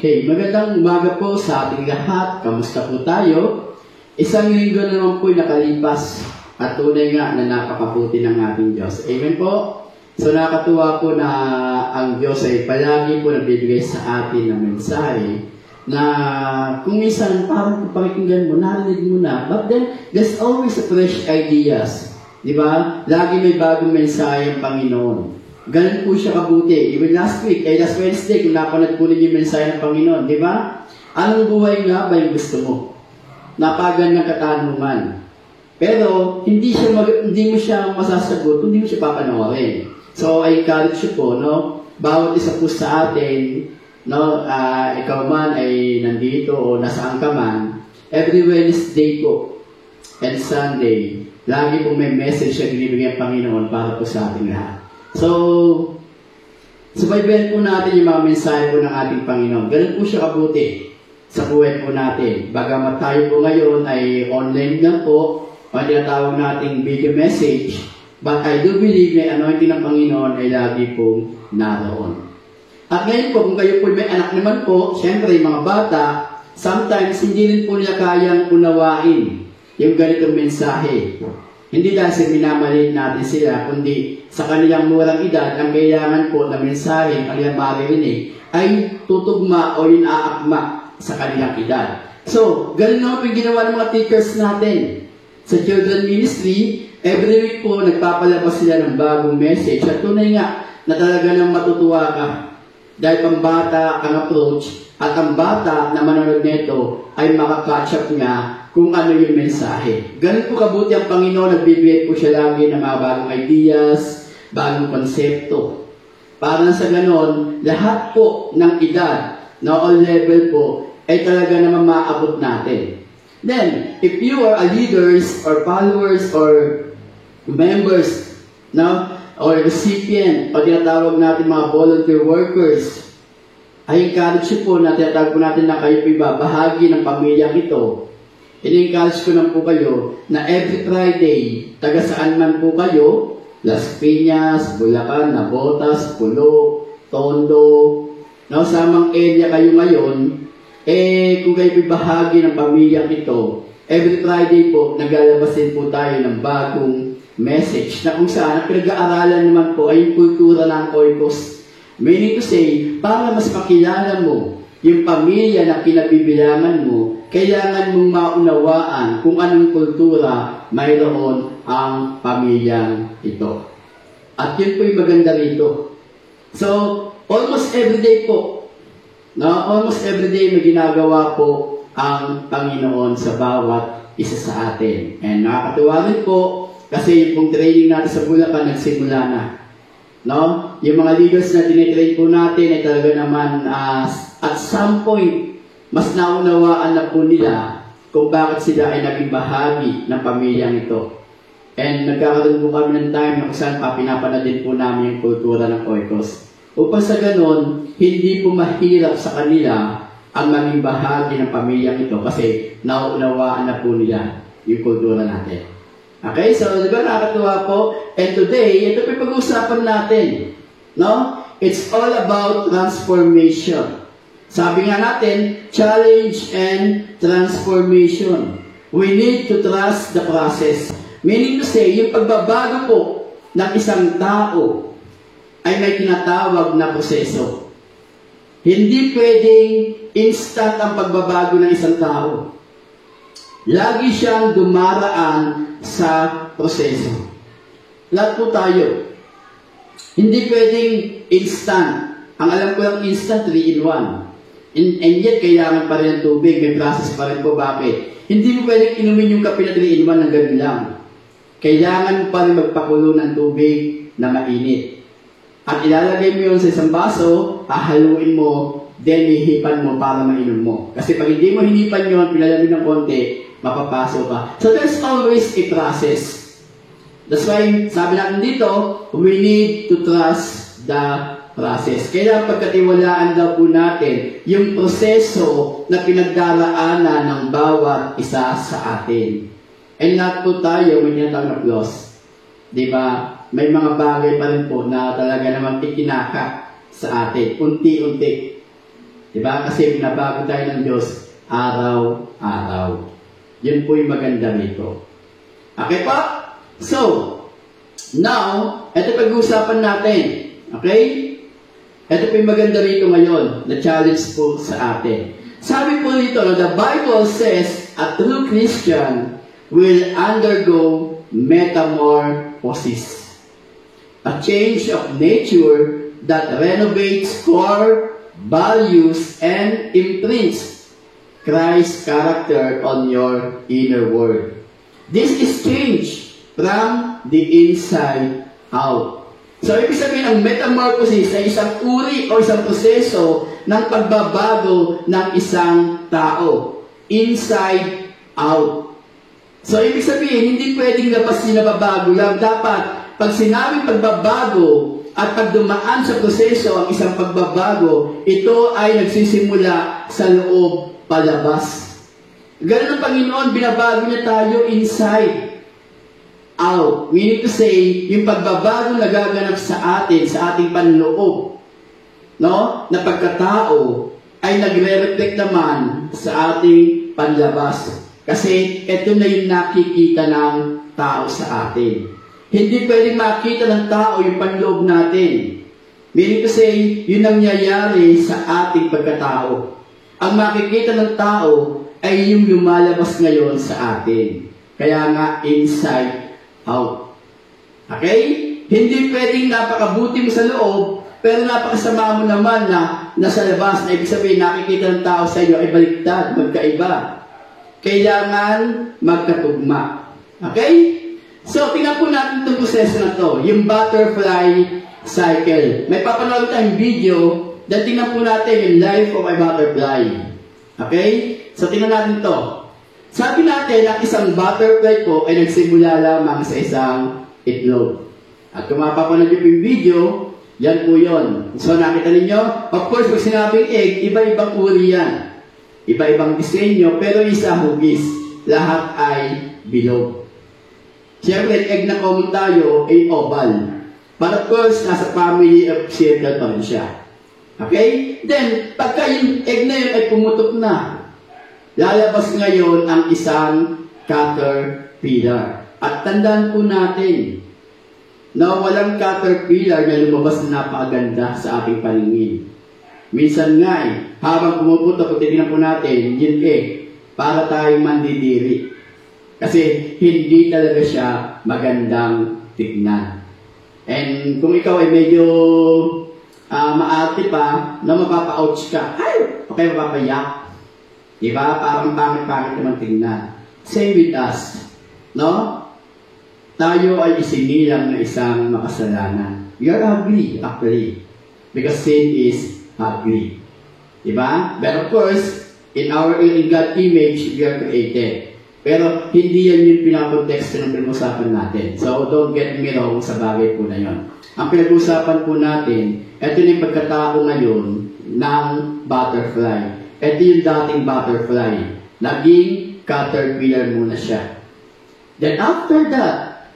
Okay, magandang umaga po sa ating lahat. Kamusta po tayo? Isang linggo na naman po nakalipas at tunay nga na napakabuti ng ating Diyos. Amen po? So nakatuwa po na ang Diyos ay palagi po nagbibigay sa atin ng mensahe na kung minsan parang pakikinggan mo, narinig mo na, but then there's always a fresh ideas. Di ba? Lagi may bagong mensahe ang Panginoon. Ganun po siya kabuti. Even last week, last Wednesday, kung napanood po ninyo yung mensahe ng Panginoon, di ba? Anong buhay nga ba yung gusto mo? Napagan ng katanungan. Pero, hindi mo siya masasagot, hindi mo siya papanoorin. So, I encourage you po, no? Bawat isa po sa atin, no? Ikaw man ay nandito o nasaan ka man, every Wednesday po and Sunday, lagi po may message siya binibigay ang Panginoon para po sa ating lahat. So, subaybayan po natin yung mga mensahe po ng ating Panginoon. Ganun po siya kabuti sa buhay po natin. Bagamat tayo po ngayon ay online lang po, o tinatawag nating video message, but I do believe na anointing ng Panginoon ay lagi pong naroon. At ngayon po, kung kayo po may anak naman po, syempre mga bata, sometimes hindi rin po nila kayang unawain yung ganitong mensahe. Hindi dahil minamaliit natin sila, kundi sa kanilang murang edad, ang kailangan po na mensahe, kanilang maririnig, ay tutugma o inaakma sa kanilang edad. So, ganun naman po yung ginawa ng mga teachers natin. Sa children ministry, every week po, nagpapalabas sila ng bagong message. At tunay nga, na talaga nang matutuwa ka. Dahil pambata ang approach, at ang bata na manonood nito ay makakatch up niya kung ano yung mensahe. Ganun po kabuti ang Panginoon, nagbibigay po siya lagi ng mga bagong ideas, bagong konsepto. Para sa ganon, lahat po ng edad, na all level po, ay talaga naman maaabot natin. Then, if you are a leaders or followers or members, no, or recipient, o tinatawag natin mga volunteer workers, ay encourage po na tinatawag po natin na kayo bahagi ng pamilyang ito. In-encourage ko lang po kayo na every Friday, taga saan man po kayo, Las Piñas, Bulacan, Navotas, Pulo, Tondo, no, samang area kayo ngayon, kung kayo bahagi ng pamilyang ito, every Friday po, naglalabas din po tayo ng bagong message na kung saan, pinag-aaralan naman po ay yung kultura ng Oikos. Meaning to say, para mas makilala mo yung pamilya na kinabibilangan mo, kailangan mong maunawaan kung anong kultura mayroon ang pamilyang ito. At yun po yung maganda rito. So, almost everyday po, no? Almost everyday may ginagawa po ang Panginoon sa bawat isa sa atin. And nakakatuwa rin po, kasi yung pong training natin sa Bulacan, nagsimula na. No? Yung mga leaders na tinitrain po natin ay talaga naman at some point, mas naunawaan na po nila kung bakit sila ay naging bahagi ng pamilyang ito. And nagkakaroon po kami ng time na kung saan pinapanood din po namin yung kultura ng Oikos. Upang sa ganon, hindi po mahirap sa kanila ang maging bahagi ng pamilyang ito kasi naunawaan na po nila yung kultura natin. Okay, so diba nakakatuwa po? And today, ito po yung pag-uusapan natin. No? It's all about transformation. Sabi nga natin, challenge and transformation. We need to trust the process. Meaning to say, yung pagbabago po ng isang tao ay may tinatawag na proseso. Hindi pwedeng instant ang pagbabago ng isang tao. Lagi siyang dumaraan sa proseso. Lahat po tayo. Hindi pwedeng instant. Ang alam ko lang instant, 3-in-1. And yet, kailangan pa rin ng tubig. May process pa rin po. Bakit? Hindi mo pwedeng inumin yung kape na 3-in-1 ng gabi lang. Kailangan pa rin magpakulo ng tubig na mainit. At ilalagay mo yun sa isang baso, hahaluin mo, then hihipan mo para mainom mo. Kasi pag hindi mo hinipan yun, pinalamin ng konti, mapapaso ka. So there's always a process. That's why, sabi natin dito, we need to trust the process. Kaya pagkatiwalaan daw po natin yung proseso na pinagdaraanan ng bawat isa sa atin. And not po tayo may tinatawag na flaws. Diba? May mga bagay pa rin po na talaga naman ikinaka sa atin. Unti-unti. Diba? Kasi binabago tayo ng Diyos araw-araw. Yun po yung maganda rito. Okay po? So, now, ito pag-uusapan natin. Okay? Ito po yung maganda rito ngayon, na challenge po sa atin. Sabi po dito, the Bible says, a true Christian will undergo metamorphosis. A change of nature that renovates core values and imprints Christ's character on your inner world. This is change from the inside out. So, ibig sabihin, ang metamorphosis ay isang uri o isang proseso ng pagbabago ng isang tao. Inside out. So, ibig sabihin, hindi pwedeng labas na nababago lang. Dapat, pag sinabing pagbabago at pagdumaan sa proseso ang isang pagbabago, ito ay nagsisimula sa loob palabas. Ganun ang Panginoon, binabago niya tayo inside out. Meaning to say, yung pagbabago nagaganap sa atin, sa ating panloob, no? Na pagkatao ay nagre-reflect naman sa ating panlabas. Kasi ito na yung nakikita ng tao sa atin. Hindi pwedeng makita ng tao yung panloob natin. Meaning to say, yun ang nangyayari sa ating pagkatao. Ang makikita ng tao ay yung lumalabas ngayon sa atin. Kaya nga, inside out. Okay? Hindi pwedeng napakabuti mo sa loob, pero napakasama mo naman na nasa labas, na ibig sabihin, nakikita ng tao sa iyo ay baliktad, magkaiba. Kailangan magkatugma. Okay? So, tingnan po natin itong proseso na to, yung butterfly cycle. May papanood tayong video, dahil tingnan po natin yung life of a butterfly. Okay? So, tingnan natin to. Sabi natin, ang isang butterfly po ay nagsimula lamang sa isang itlog. At kung mapapanood nyo yung video, yan po yun. So, nakita ninyo? Of course, pag sinabing egg, iba-ibang uri yan. Iba-ibang disenyo, pero isa hugis. Lahat ay bilog. Siyempre, egg na common tayo ay oval. But of course, nasa family of circle pa rin siya. Okay? Then, pagka yung egg na yun ay pumutok na, lalabas ngayon ang isang caterpillar. At tandaan po natin na walang caterpillar na lumabas na napakaganda sa ating paningin. Minsan nga habang pumuputok, kung titignan po natin, yun para tayong mandidiri. Kasi hindi talaga siya magandang tignan. And kung ikaw ay medyo maarte pa, na mapapa-ouch ka, ay, okay, mapapayak. Diba? Parang pangit-pangit naman tignan. Same with us. No? Tayo ay isinilang na isang makasalanan. We are ugly, actually. Because sin is ugly. Diba? But of course, in God's image, we are created. Pero hindi yan yung pinakonteksto ng pinag-usapan natin. So, don't get me wrong sa bagay po na yun. Ang pinag-usapan po natin, ito na yung pagkatao ngayon ng butterfly. Ito yung dating butterfly. Naging caterpillar muna siya. Then after that,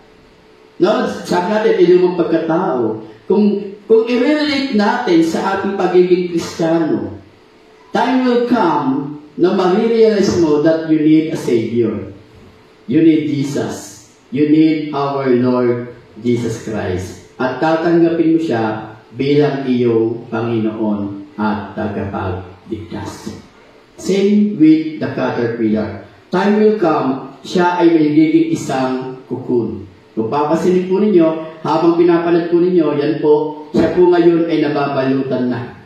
no, sabi natin, ilumang pagkatao. Kung i-relate natin sa ating pagiging Kristiyano, time will come na ma-realize mo that you need a Savior. You need Jesus. You need our Lord Jesus Christ. At tatanggapin mo siya bilang iyong Panginoon at tagapagligtas. Same with the caterpillar. Time will come, siya ay magiging isang cocoon. Kung papasinin po ninyo, habang pinapalat po ninyo, yan po, siya po ngayon ay nababalutan na.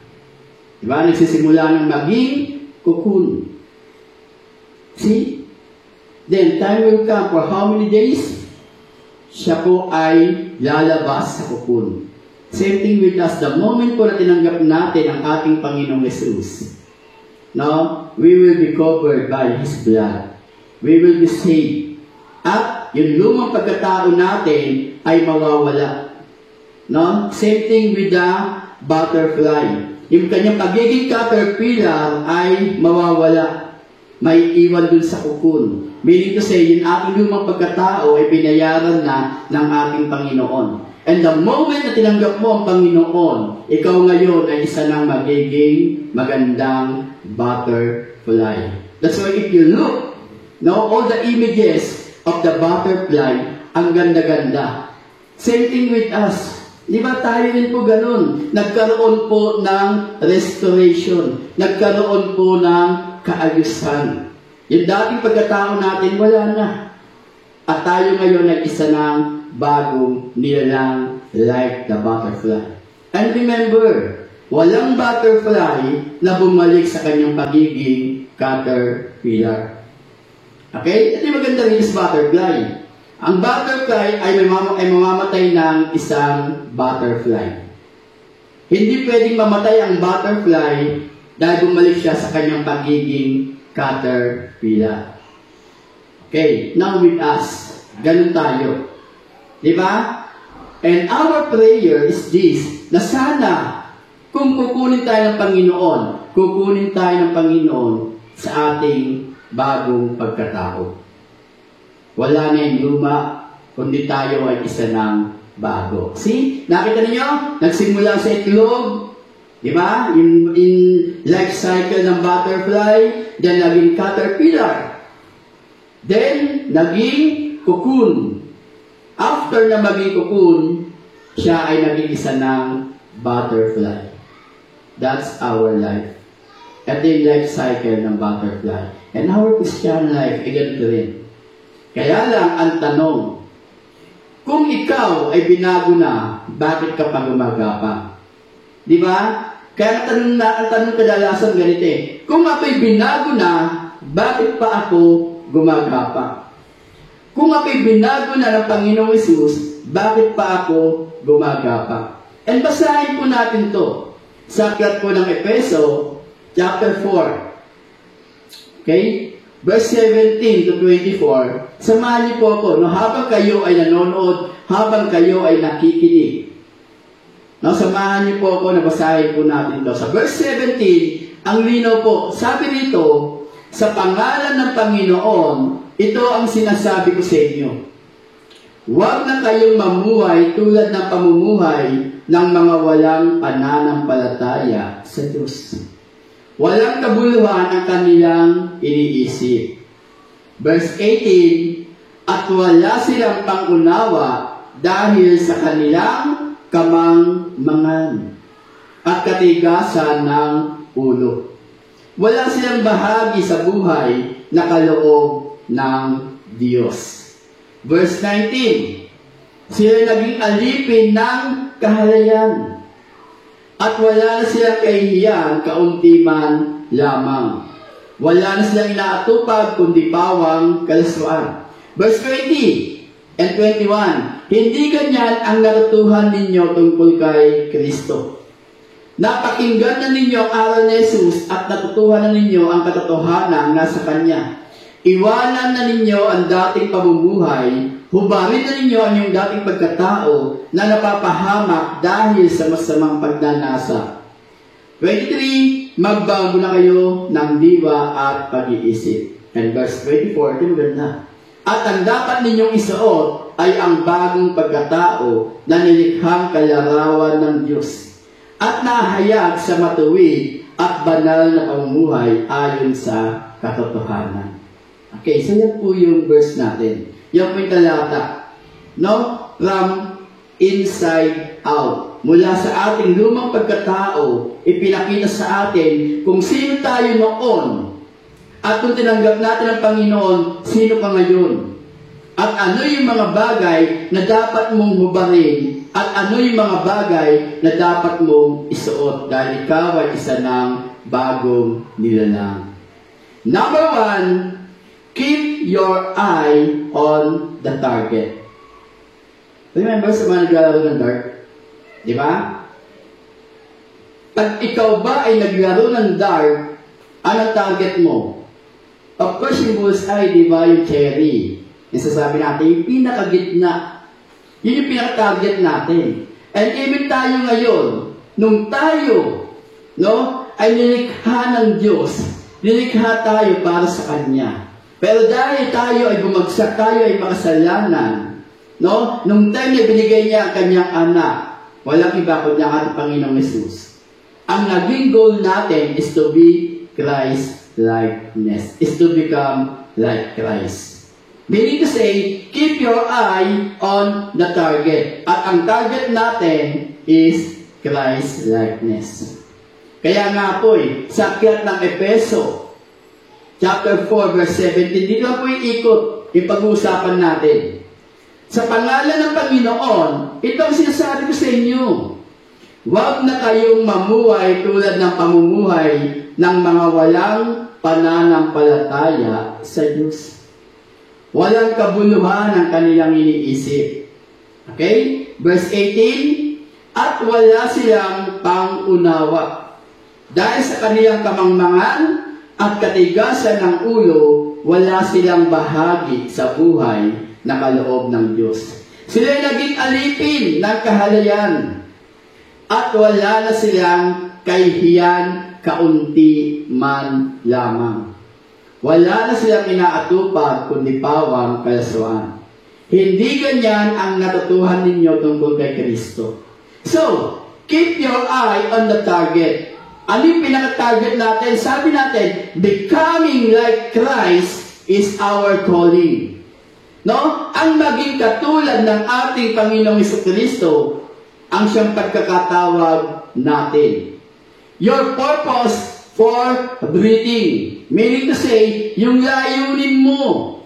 Diba? Nagsisimula ng maging cocoon. See? Then, time will come for how many days? Siya po ay lalabas sa cocoon. Same thing with us. The moment po na tinanggap natin ang ating Panginoong Jesus, no? We will be covered by His blood. We will be saved. At yung lumang pagkatao natin ay mawawala. No? Same thing with the butterfly. Yung kanyang pagiging caterpillar ay mawawala. may iwan dun sa kukun. Meaning to say, yung ating lumang pagkatao ay binayaran na ng ating Panginoon. And the moment na tinanggap mo ang Panginoon, ikaw ngayon ay isa ng magiging magandang butterfly. That's why if you look, all the images of the butterfly, ang ganda-ganda. Same thing with us. Di ba tayo rin po ganun? Nagkaroon po ng restoration. Nagkaroon po ng kaayusan. Yung dating pagkatao natin, wala na. At tayo ngayon ay isa ng bagong nilalang like the butterfly. And remember, walang butterfly na bumalik sa kanyang pagiging caterpillar. Okay? Ito yung maganda rin is butterfly. Ang butterfly ay mamamatay ng isang butterfly. Hindi pwedeng mamatay ang butterfly dahil bumalik siya sa kanyang pagiging caterpillar. Okay, now with us, ganun tayo. Diba? And our prayer is this, na sana, kung kukunin tayo ng Panginoon sa ating bagong pagkatao. Wala na yung luma, kundi tayo ay isa ng bago. See? Nakita niyo? Nagsimula sa itlog, diba? In life cycle ng butterfly, then naging caterpillar. Then, naging cocoon. After na maging cocoon, siya ay naging isa ng butterfly. That's our life. At yung life cycle ng butterfly. And our Christian life, ay ganito rin. Kaya lang, ang tanong, kung ikaw ay binago na, bakit ka pa gumagapang? Di ba? Kaya ang tanong kadalasan ganito eh. Kung ako'y binago na, bakit pa ako gumagapang? Kung ako'y binago na ng Panginoong Hesus, bakit pa ako gumagapang? And basahin po natin to sa aklat po ng Efeso, chapter 4. Okay? Verse 17 to 24. Samahan niyo po ako, habang kayo ay nanonood, habang kayo ay nakikinig. Samahan niyo po ako, nabasahin po natin to. Sa verse 17, ang linaw po, sabi rito, sa pangalan ng Panginoon, ito ang sinasabi ko sa inyo. Huwag na kayong mamuhay tulad ng pamumuhay ng mga walang pananampalataya sa Diyos. Walang kabuluhan ang kanilang iniisip. Verse 18, at wala silang pangunawa dahil sa kanilang kamangmangan at katigasan ng ulo. Wala silang bahagi sa buhay na kaloob ng Diyos. Verse 19, sila naging alipin ng kahalayan at wala na silang kahihiyan kaunti man lamang. Wala na silang inaatupag kundi pawang kalaswaan. Verse 20 and 21, hindi ganyan ang natutuhan ninyo tungkol kay Kristo. Napakinggan na ninyo ang aral ni Jesus at natutuhan na ninyo ang katotohanan nasa Kanya. Iwanan na ninyo ang dating pamumuhay, hubarin na ninyo ang inyong dating pagkatao na napapahamak dahil sa masamang pagnanasa. 23, magbago na kayo ng diwa at pag-iisip. And verse 24, ganda. At ang dapat ninyong isuot ay ang bagong pagkatao na nilikhang kalarawan ng Diyos at nahayag sa matuwid at banal na pamumuhay ayon sa katotohanan. Okay, so yan po yung verse natin. Yan po yung talata. From inside out. Mula sa ating lumang pagkatao, ipinakita sa atin kung sino tayo noon. At kung tinanggap natin ang Panginoon, sino ka ngayon? At ano yung mga bagay na dapat mong hubarin? At ano yung mga bagay na dapat mong isuot? Dahil ikaw ay isa ng bagong nilalang. Number 1, keep your eye on the target. Remember sa mga naglalaro ng dart? Di ba? Pag ikaw ba ay naglaro ng dart, anong target mo? Of course, yung bullseye, di ba? Yung cherry. Yung sasabi natin, yung pinakagitna. Yun yung pinaka-target natin. And even tayo ngayon, nung tayo, ay nilikha ng Diyos, Nilikha tayo para sa Kanya. Pero dahil tayo ay bumagsak, tayo ay makasalanan, no? Nung time na binigay niya ang Kanyang anak, walang iba kundi ang ating Panginoong Hesus. Ang naging goal natin is to be Christ-likeness, is to become like Christ. Meaning to say, keep your eye on the target. At ang target natin is Christ-likeness. Kaya nga po sa aklat ng Efeso, chapter 4, verse 17, dito po yung ikot, yung pag-uusapan natin. Sa pangalan ng Panginoon, ito ang sinasabi ko sa inyo. Huwag na kayong mamuhay tulad ng pamumuhay ng mga walang pananampalataya sa Diyos. Walang kabuluhan ang kanilang iniisip. Okay? Verse 18, at wala silang pangunawa. Dahil sa kanilang kamangmangan at katigasan ng ulo, wala silang bahagi sa buhay na kaloob ng Diyos. Sila'y naging alipin ng kahalayan at wala na silang kahihiyan kaunti man lamang. Wala na silang inaatupag kundi pawang kalaswaan. Hindi ganyan ang natutuhan ninyo tungkol kay Kristo. So, keep your eye on the target. Ano yung pinaka-target natin? Sabi natin, becoming like Christ is our calling. No? Ang maging katulad ng ating Panginoong Jesucristo ang siyang pagkakatawag natin. Your purpose for breathing. Meaning to say, yung layunin mo.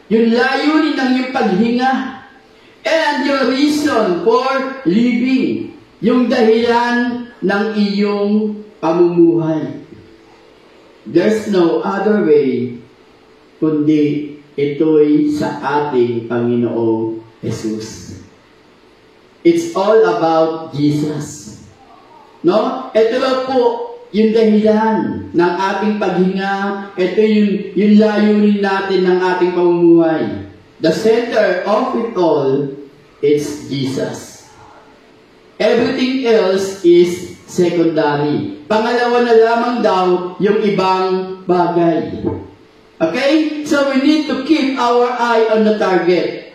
Yung layunin ng iyong paghinga. And your reason for living. Yung dahilan ng iyong pamumuhay. There's no other way kundi ito'y sa ating Panginoong Jesus. It's all about Jesus. No? Ito lang po yung dahilan ng ating paghinga. Ito yung layunin natin ng ating pamumuhay. The center of it all is Jesus. Everything else is secondary. Pangalawa na lamang daw yung ibang bagay. Okay? So we need to keep our eye on the target.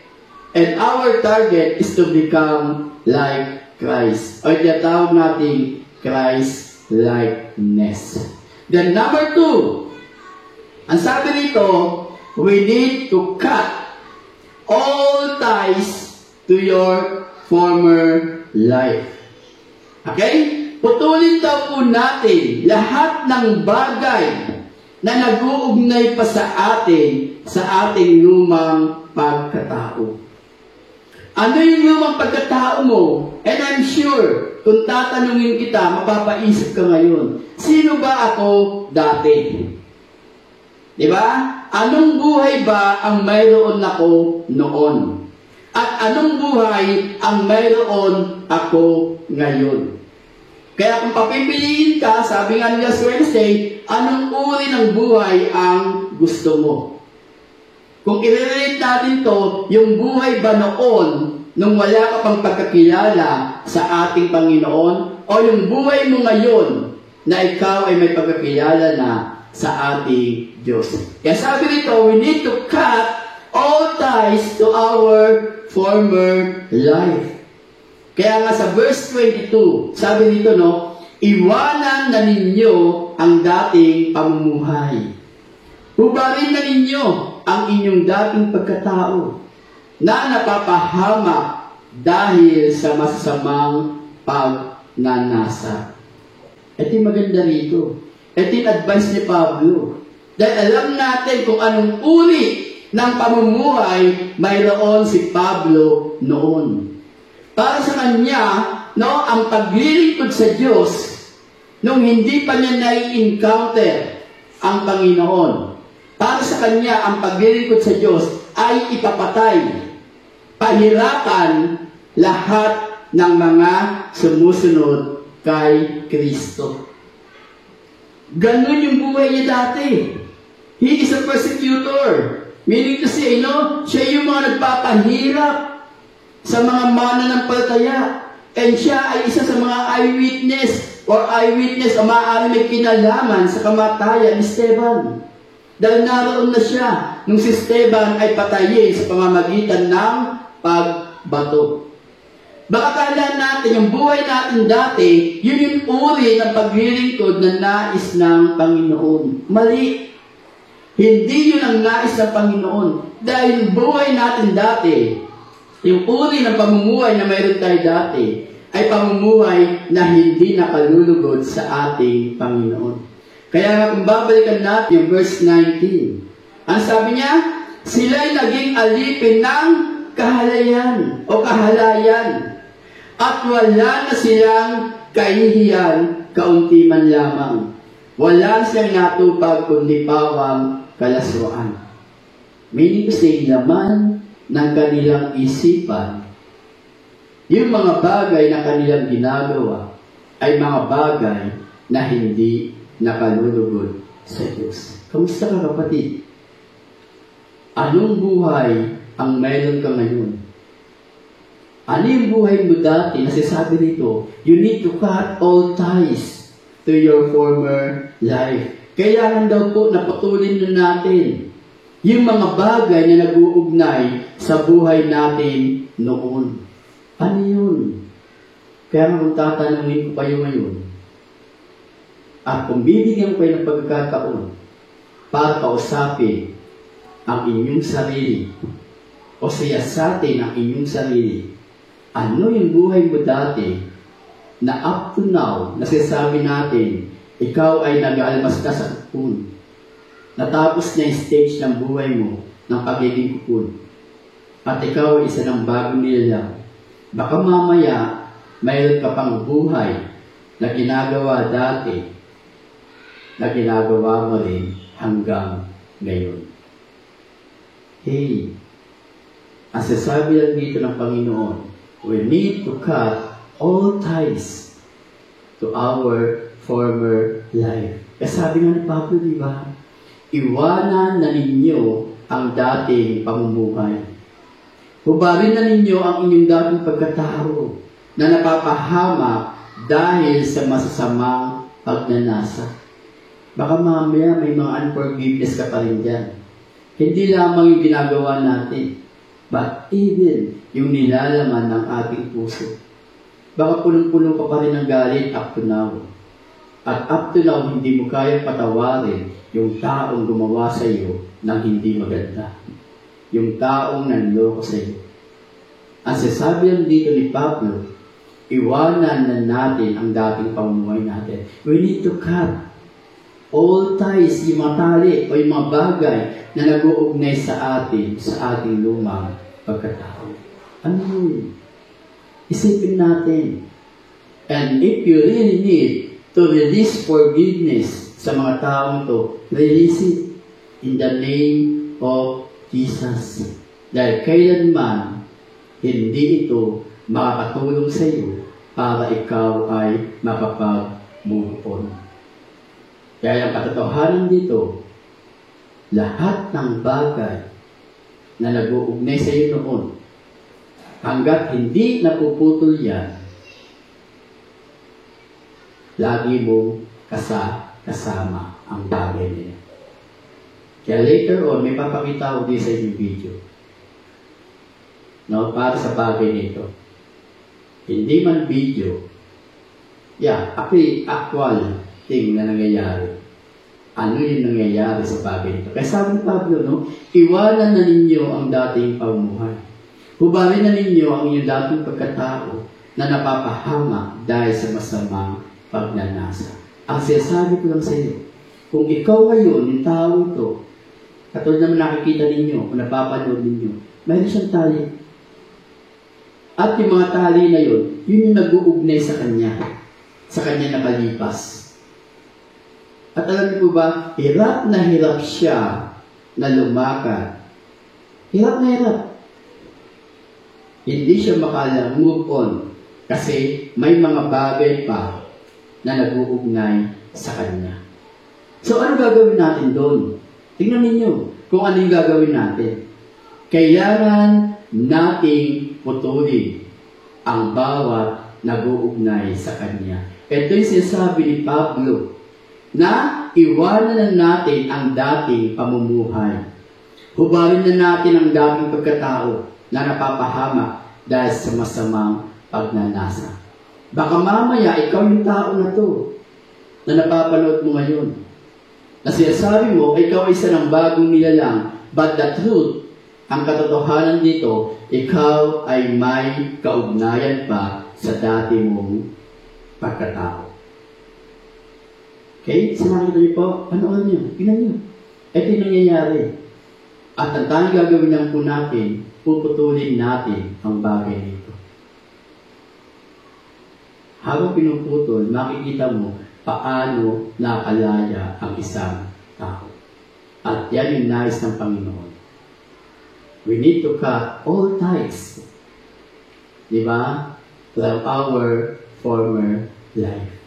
And our target is to become like Christ. O tinatawag natin Christ-likeness. Then number 2, ang sabi nito, we need to cut all ties to your former life. Okay? Putulin daw po natin lahat ng bagay na nag-uugnay pa sa ating lumang pagkatao. Ano yung lumang pagkatao mo? And I'm sure, kung tatanungin kita, mapapaisip ka ngayon, sino ba ako dati? Diba? Anong buhay ba ang mayroon ako noon? At anong buhay ang mayroon ako ngayon? Kaya kung papipiliin ka, sabi nga nila sa Wednesday, anong uri ng buhay ang gusto mo? Kung i-relate natin to, yung buhay ba noon, nung wala ka pang pagkakilala sa ating Panginoon, o yung buhay mo ngayon, na ikaw ay may pagkakilala na sa ating Diyos. Kaya sabi nito, we need to cut all ties to our former life. Kaya nga sa verse 22, sabi dito, no, iwanan na ninyo ang dating pamumuhay. Hubarin na ninyo ang inyong dating pagkatao na napapahamak dahil sa masasamang pagnanasa. Ito yung maganda rito. Ito yung advice ni Pablo. Dahil alam natin kung anong uri ng pamumuhay mayroon si Pablo noon. Para sa kanya, no, ang paglilingkod sa Diyos, nung hindi pa niya nai-encounter ang Panginoon, para sa kanya, ang paglilingkod sa Diyos ay ipapatay, pahirapan lahat ng mga sumusunod kay Kristo. Ganun yung buhay niya dati. He is a persecutor. Meaning to say, no, siya yung mga nagpapahirap sa mga mananampalataya. And siya ay isa sa mga eyewitness or eyewitness o maaari may kinalaman sa kamatayan ni Esteban. Dahil naroon na siya nung si Esteban ay patayin sa pamamagitan ng pagbato. Baka kala natin, yung buhay natin dati, yun yung uri ng paglilingkod na nais ng Panginoon. Mali. Hindi yun ang nais ng Panginoon. Dahil yung buhay natin dati, yung uri ng pamumuhay na mayroon tayo dati, ay pamumuhay na hindi nakalulugod sa ating Panginoon. Kaya nga kung babalikan natin yung verse 19, ang sabi niya, sila'y naging alipin ng kahalayan o kahalayan at wala na silang kahihiyan kaunti man lamang. Wala siyang natupag kundi pawang kalaswaan. Meaning to say, laman ng kanilang isipan, yung mga bagay na kanilang ginagawa ay mga bagay na hindi nakalulugod sa Diyos. Kamusta ka, kapatid? Anong buhay ang mayroon ka ngayon? Ano yung buhay mo dati? Nasasabi rito, you need to cut all ties to your former life. Kailangan daw po na putulin na natin yung mga bagay na nag-uugnay sa buhay natin noon. Ano yun? Kaya kung tatanungin ko kayo ngayon, at kung bibigyan ko kayo ng pagkakataon para kausapin ang inyong sarili o siyasatin ang inyong sarili, ano yung buhay mo dati na up to now, nasasabi natin, ikaw ay nag-aalmas ka sa kukun. Natapos na yung stage ng buhay mo ng pagiging kukun. At ikaw ay isa ng bagong nilalang. Baka mamaya, mayroon ka pang buhay na ginagawa dati, na ginagawa mo rin hanggang ngayon. Hey, ang sasabi lang dito ng Panginoon, we need to cut all ties to our former life. Kasi sabi nga ni Pablo, di ba? Iwanan na ninyo ang dating pamumuhay. Hubarin na ninyo ang inyong dating pagkatao na napapahamak dahil sa masasamang pagnanasa. Baka mamaya may mga unforgiveness ka pa rin dyan. Hindi lamang yung ginagawa natin, but even yung nilalaman ng ating puso. Baka punong-puno ka pa rin ng galit up to now. At up to now, hindi mo kaya patawarin yung taong gumawa sa iyo ng hindi maganda. Yung taong nanloko sa iyo. Ang sasabi lang dito ni Pablo, iwanan na natin ang dating pamumuhay natin. We need to cut all ties, yung mga tali o yung mga bagay na nag-uugnay sa atin, sa ating lumang pagkatao. Ano yun? Isipin natin. And if you really need to release forgiveness sa mga taong to, release it in the name of Jesus. Dahil kailanman, hindi ito makakatulong sa iyo para ikaw ay makapag-move on. Kaya ang katotohanan dito, lahat ng bagay na nag-uugnay sa iyo noon, hanggat hindi napuputol yan, lagi mong kasama ang bagay niya. Kaya later on, may papakita ko din sa inyong video. No, para sa bagay nito. Hindi man video, actual thing na nangyayari. Ano yung nangyayari sa bagay nito? Kaya sabi ni Pablo, no, iwanan na ninyo ang dating pamumuhay. Hubarin na ninyo ang inyong dating pagkatao na napapahamak dahil sa masamang pagnanasa. Ang sinasabi ko lang sa iyo, kung ikaw ngayon, yung tao ito, katulad naman nakikita ninyo, kung napapanood ninyo, mayroon siyang tali. At yung mga tali na yun, yun yung nag-uugnay sa kanya nakalipas. At alam niyo po ba, hirap na hirap siya na lumakad. Hirap na hirap. Hindi siya move on kasi may mga bagay pa na nag-uugnay sa kanya. So, ano gagawin natin doon? Tingnan ninyo kung ano yung gagawin natin. Kailangan nating putulin ang bawat nag-uugnay sa kanya. Ito yung sinasabi ni Pablo na iwanan na natin ang dating pamumuhay. Hubarin na natin ang dating pagkatao na napapahamak dahil sa masamang pagnanasa. Baka mamaya ikaw yung tao na to na napapanood mo ngayon. Na sinasabi mo, ikaw ay isa ng bagong nilalang, but the truth, ang katotohanan dito, ikaw ay may kaugnayan pa sa dati mong pagkatao. Okay? Sinakita niyo po, ano niyo? Tingnan niyo. Ito yung nangyayari. At ang tanging gagawin lang po natin, puputulin natin ang bagay nito. Habang pinuputol, makikita mo paano nakalaya ang isang tao. At yan yung nais ng Panginoon. We need to cut all ties. Diba? From our former life.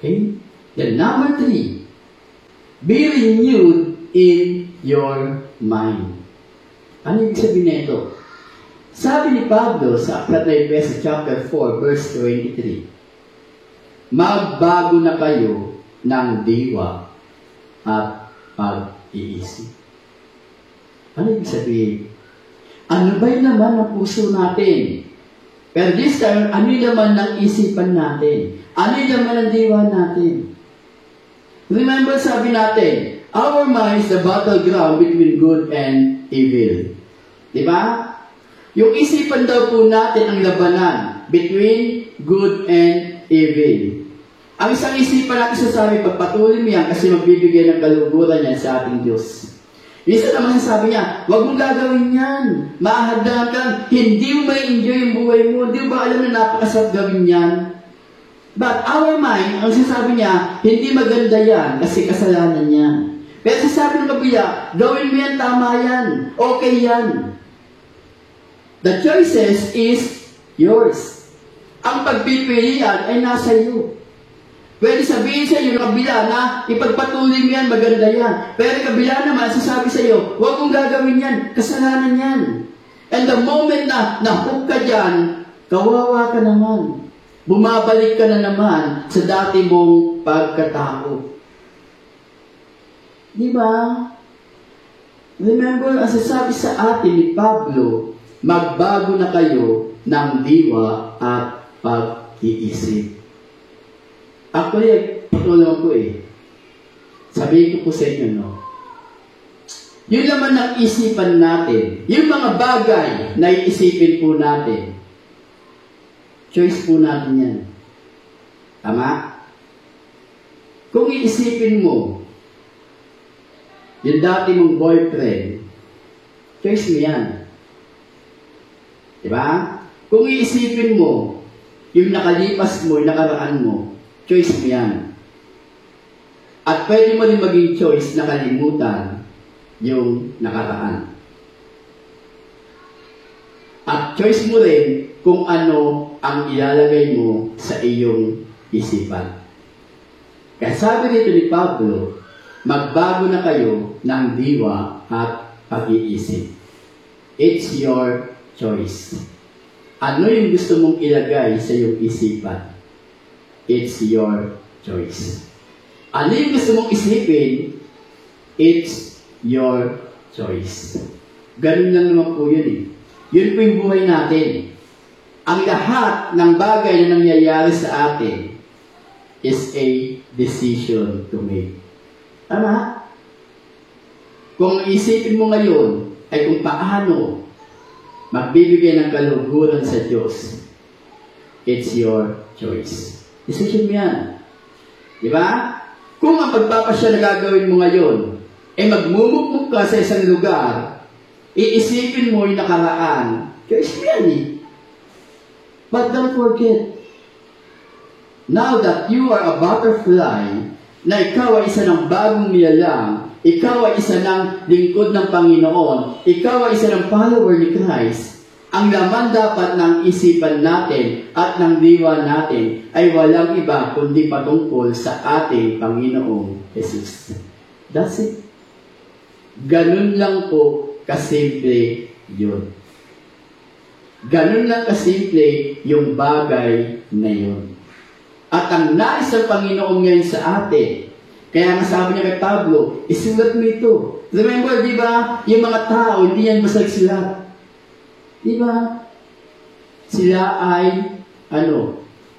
Okay? Then number 3, be renewed in your mind. Ano ibig sabihin nito? Sabi ni Pablo sa aklat na Efeso chapter 4 verse 23, magbago na kayo ng diwa at pag-iisip. Ano ibig sabihin? Ano ba yung laman ng puso natin? Pero this time, ano yung laman ng isipan natin? Ano yung laman ng diwa natin? Remember, sabi natin, our mind is the battleground between good and evil. Diba? Yung isipan daw po natin ang labanan between good and evil. Ang isang isipan natin sasabi, pagpatuloy mo yan kasi magbibigay ng kaluguran yan sa ating Diyos. Isa naman sabi niya, huwag mong gagawin yan. Maahadlangan ka, hindi mo may enjoy yung buhay mo. Hindi mo ba alam na napakasarap gawin yan? But our mind, ang sinasabi niya, hindi maganda yan kasi kasalanan yan. Pero sinasabi ng kabila, gawin mo yan, tama yan. Okay yan. The choices is yours. Ang pagpipilian ay nasa iyo. Pwede sabihin sa iyo ng kabila na ipagpatuloy mo yan, maganda yan. Pero kabila naman, sasabi sa iyo, huwag mong gagawin yan, kasalanan yan. And the moment na nahook ka dyan, kawawa ka naman. Bumabalik ka na naman sa dati mong pagkatao. Diba? Remember, ang sasabi sa atin ni Pablo, magbago na kayo ng diwa at pag-iisip. Actually, patuloy ko sabihin ko po sa inyo, no? Yung laman ng isipan natin, yung mga bagay na iisipin po natin, choice po natin yan. Tama? Kung iisipin mo, yung dati mong boyfriend, choice mo yan. Diba? Kung iisipin mo, yung nakalipas mo, yung nakaraan mo, choice mo yan. At pwede mo rin maging choice na kalimutan yung nakaraan. At choice mo rin kung ano ang ilalagay mo sa iyong isipan. Kaya sabi dito ni Pablo, magbago na kayo ng diwa at pag-iisip. It's your choice. Ano yung gusto mong ilagay sa iyong isipan? It's your choice. Ano yung gusto mong isipin? It's your choice. Ganun lang naman po yun Yun po yung buhay natin. Ang lahat ng bagay na nangyayari sa atin is a decision to make. Tama? Kung isipin mo ngayon ay kung paano magbibigay ng kaluguran sa Diyos, it's your choice. Decision mo yan. Diba? Kung ang pagpapasya na gagawin mo ngayon ay magmumukmuk ka sa isang lugar, iisipin mo yung nakaraan, choice mo yan But don't forget, now that you are a butterfly, na ikaw ay isa ng bagong nilalang, ikaw ay isa ng lingkod ng Panginoon, ikaw ay isa ng follower ni Christ, ang laman dapat ng isipan natin at ng diwa natin ay walang iba kundi patungkol sa ating Panginoong Jesus. That's it. Ganun lang po kasimple yun. Ganun lang kasimple yung bagay na yun. At ang nais ng Panginoon ngayon sa atin, kaya nga sabi niya kay Pablo, isulat mo ito. Remember, di ba, yung mga tao, hindi yan basta sulat. Di ba? Sila ay,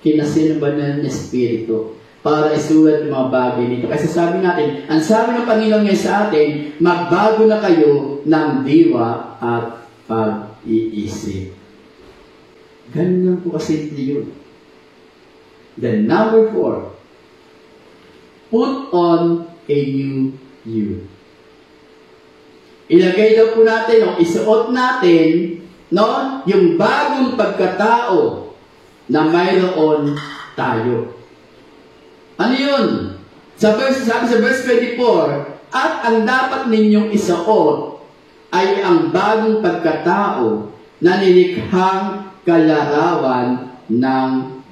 kinasin ng banal na Espiritu para isulat yung mga bagay nito. Kasi sabi natin, ang sabi ng Panginoon ngayon sa atin, magbago na kayo ng diwa at pag-iisip. Ganun lang po kasi yun. Then number 4, put on a new you. Ilagay daw po natin, isuot natin, yung bagong pagkatao na mayroon tayo. Ano yun? Sabi sa verse 24, at ang dapat ninyong isuot ay ang bagong pagkatao na nilikhang kalarawan ng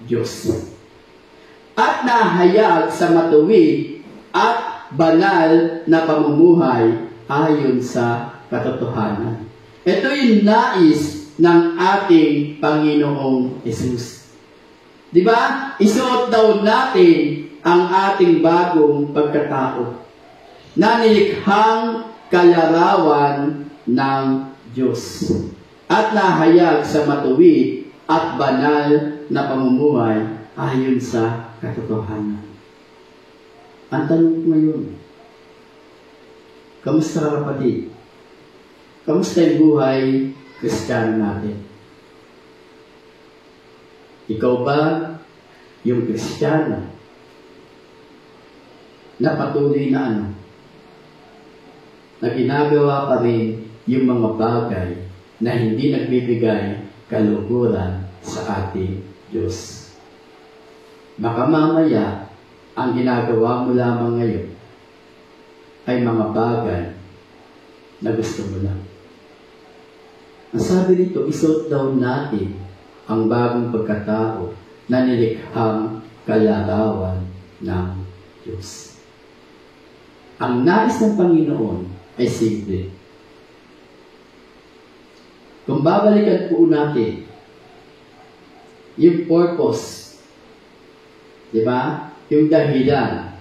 Diyos. At nahayag sa matuwid at banal na pamumuhay ayon sa katotohanan. Ito yung nais ng ating Panginoong Hesus. Di ba? Isuot daw natin ang ating bagong pagkatao na nilikhang kalarawan ng Diyos at nahayag sa matuwid at banal na pamumuhay ayon sa katotohanan. Ang tanong ngayon, kamusta kapatid? Kamusta yung buhay Kristiyano natin? Ikaw ba yung Kristiyano na patuloy na na ginagawa pa rin yung mga bagay na hindi nagbibigay kaluguran sa ating Diyos? Baka mamaya, ang ginagawa mo lamang ngayon ay mga bagay na gusto mo lang. Ang sabi dito, isuot daw natin ang bagong pagkatao na nilikhang kalarawan ng Diyos. Ang nais ng Panginoon ay simple. Kung babalikan po natin yung purpose, di ba? Yung dahilan,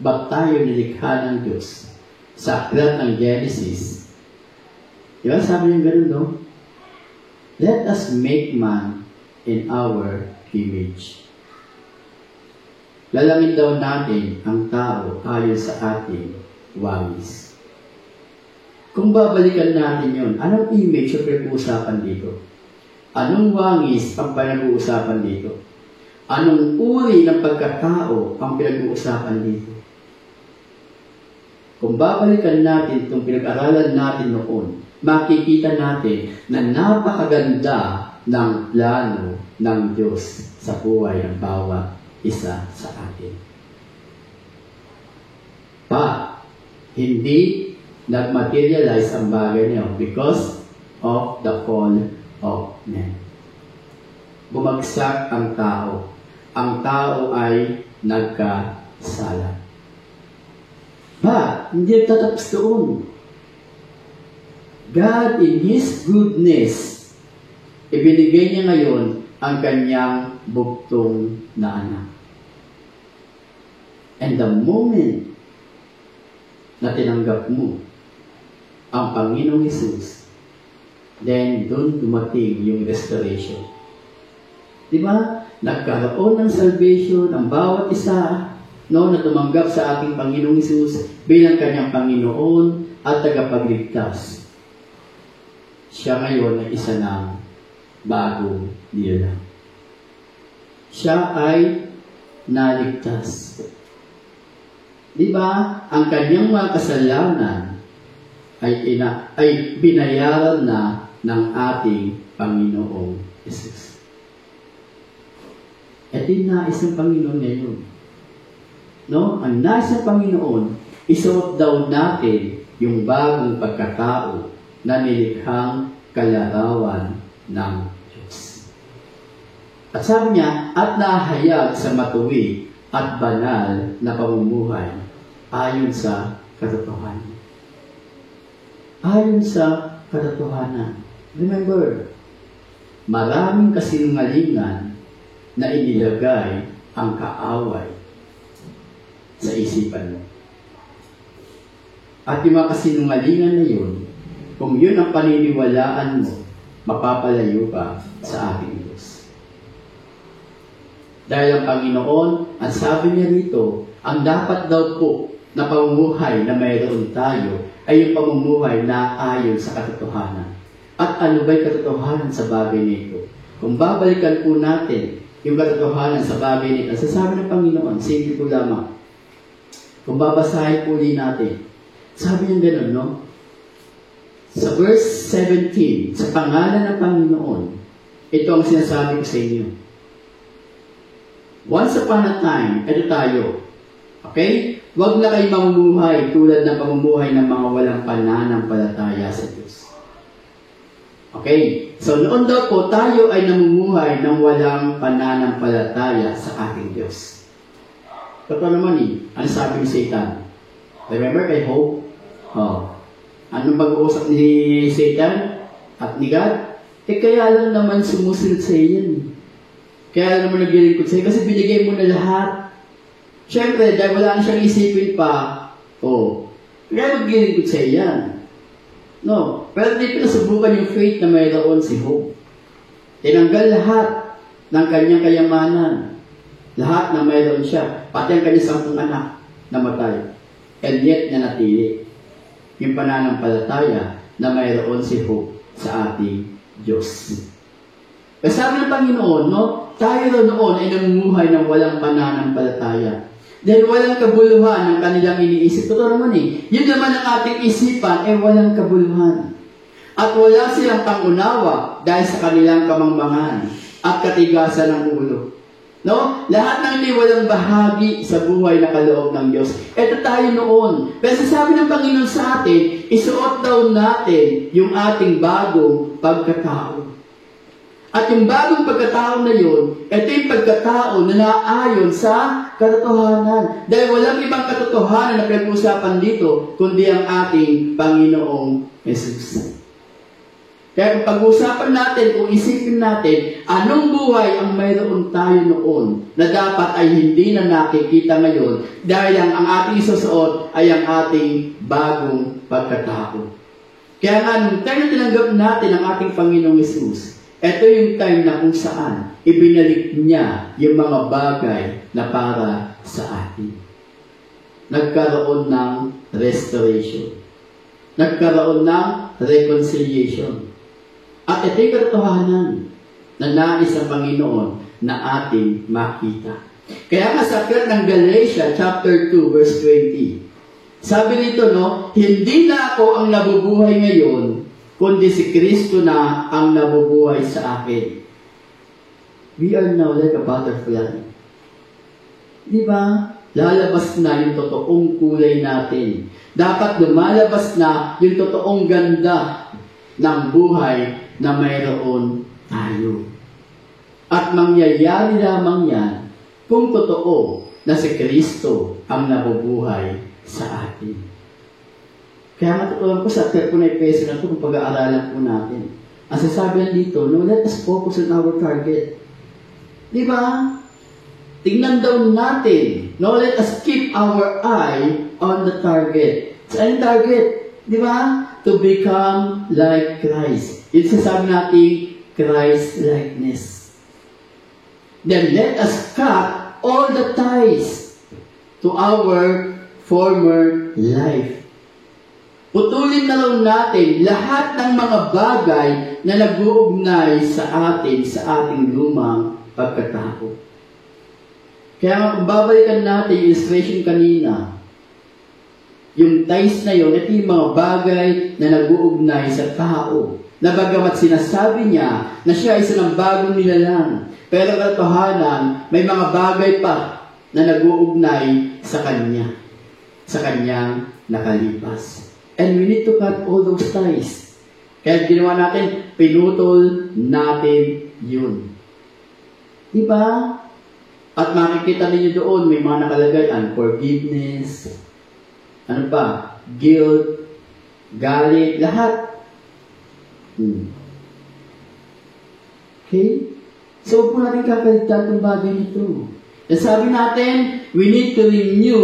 ba't tayo nilikha ng Diyos sa aklat ng Genesis? Di ba sabi niya ganun, no? Let us make man in our image. Lalamin daw natin ang tao ayon sa ating wangis. Kung babalikan natin yon, anong image ang pinag-uusapan dito? Anong wangis ang pinag-uusapan dito? Anong uri ng pagkatao ang pinag-uusapan dito? Kung babalikan natin itong pinag-aralan natin noon, makikita natin na napakaganda ng plano ng Diyos sa buhay ng bawat isa sa atin. Hindi nag-materialize ang bagay niyo because of the fall of man. Bumagsak ang tao. Ang tao ay nagkasala. Hindi tatapos doon. God in His goodness, ibinigay niya ngayon ang kanyang bugtong na anak. And the moment na tinanggap mo ang Panginoong Hesus, then doon dumating yung restoration. Di ba? Nagkaroon ng salvation ang bawat isa na tumanggap sa ating Panginoong Hesus bilang kanyang Panginoon at tagapagligtas. Siya ngayon ay isa ng bagong nilalang. Siya ay naligtas. Di ba? Ang kanyang mga kasalanan ay binayaran na ng ating Panginoong Hesus. Ito yung nais ng Panginoon ngayon. No? Ang nais ng Panginoon, isuot daw natin yung bagong pagkatao na nilikhang kalarawan ng Diyos. At sabi niya, at nahayag sa matuwid at banal na pamumuhay ayon sa katotohanan. Ayon sa katotohanan. Remember, maraming kasinungalingan na inilagay ang kaaway sa isipan mo. At yung mga kasinungalingan na yun, kung yun ang paniniwalaan mo, mapapalayo ka sa ating Diyos. Dahil ang Panginoon, ang sabi niya rito, ang dapat daw po na pamumuhay na mayroon tayo ay yung pamumuhay na ayon sa katotohanan. At ano ba'y katotohanan sa bagay nito? Kung babalikan po natin yung katotohanan sa bagay nito, sasabi ng Panginoon, simple po lamang. Kung babasahin po din natin, sabi niya gano'n, no? Sa verse 17, sa pangalan ng Panginoon, ito ang sinasabi ko sa inyo. Once upon a time, ito tayo. Okay? Huwag na kayo mamumuhay tulad ng pamumuhay ng mga walang pananampalataya sa Diyos. Okay? So, noon daw po, tayo ay namumuhay ng walang pananampalataya sa ating Diyos. Totoo naman ano sabi ni Satan? Remember kay Hope? Anong pag-uusap ni Satan at ni God? Kaya lang naman sumusunod sa iyan. Kaya lang naman naglilingkod sa iyo kasi binigay mo na lahat. Siyempre, dahil wala na siyang isipin pa, kaya maglilingkod sa iyan. No, pero hindi pinasubukan yung faith na mayroon si Hope. Tinanggal lahat ng kanyang kayamanan. Lahat na mayroon siya. Pati ang kanyang 10 anak namatay. And yet, nanatili yung pananampalataya na mayroon si Hope sa ating Diyos. Kasi sabi ng Panginoon, no, tayo noon ay namumuhay ng walang pananampalataya. Dahil walang kabuluhan ng kanilang iniisip. Totoo naman yun naman ang ating isipan ay walang kabuluhan. At wala silang pangunawa dahil sa kanilang kamangmangan at katigasan ng ulo. No? Lahat ng hindi walang bahagi sa buhay na kaloob ng Diyos. Ito tayo noon. Pero sabi ng Panginoon sa atin, isuot daw natin yung ating bagong pagkatao. At yung bagong pagkatao na yun, ito yung pagkatao na naayon sa katotohanan. Dahil walang ibang katotohanan na pinag-usapan dito, kundi ang ating Panginoong Jesus. Kaya kung pag-usapan natin, kung isipin natin, anong buhay ang mayroon tayo noon na dapat ay hindi na nakikita ngayon dahil ang ating isusuot ay ang ating bagong pagkatao. Kaya nga, nung time na tinanggap natin ang ating Panginoong Jesus, ito yung time na kung saan ibinalik niya yung mga bagay na para sa atin. Nagkaroon ng restoration. Nagkaroon ng reconciliation. At ito yung katotohanan na nais ng Panginoon na ating makita. Kaya nga sa aklat ng Galatia chapter 2 verse 20, sabi nito, no, hindi na ako ang nabubuhay ngayon, kundi si Kristo na ang nabubuhay sa akin. We are now like a butterfly. Di ba? Lalabas na yung totoong kulay natin. Dapat lumalabas na yung totoong ganda ng buhay na mayroon tayo. At mangyayari lamang yan kung totoo na si Kristo ang nabubuhay sa atin. Kaya matutunan ko sa aklat po na Efeso na ito kung pag-aaralan po natin. Ang sasabi lang dito, no, let us focus on our target. Di ba? Tingnan daw natin. No, let us keep our eye on the target. Saan yung target? Di ba? To become like Christ. Yung sasabi natin, Christ-likeness. Then let us cut all the ties to our former life. Putulin na lang natin lahat ng mga bagay na nag-uugnay sa atin, sa ating lumang pagkatao. Kaya kung babalikan natin yung illustration kanina, yung ties na yun, ito yung mga bagay na nag-uugnay sa tao. Na bagamat sinasabi niya na siya ay isa ng bagong nilalang, pero katotohanan, may mga bagay pa na nag-uugnay sa kanya, sa kanyang nakalipas. And we need to cut all those ties. Kaya ginawa natin, pinutol natin yun. Diba? At makikita ninyo doon, may mga nakalagay, unforgiveness, ano pa, guilt, galit, lahat. Okay? So, huwag po natin kakalitan itong bagay nito. And sabi natin, we need to renew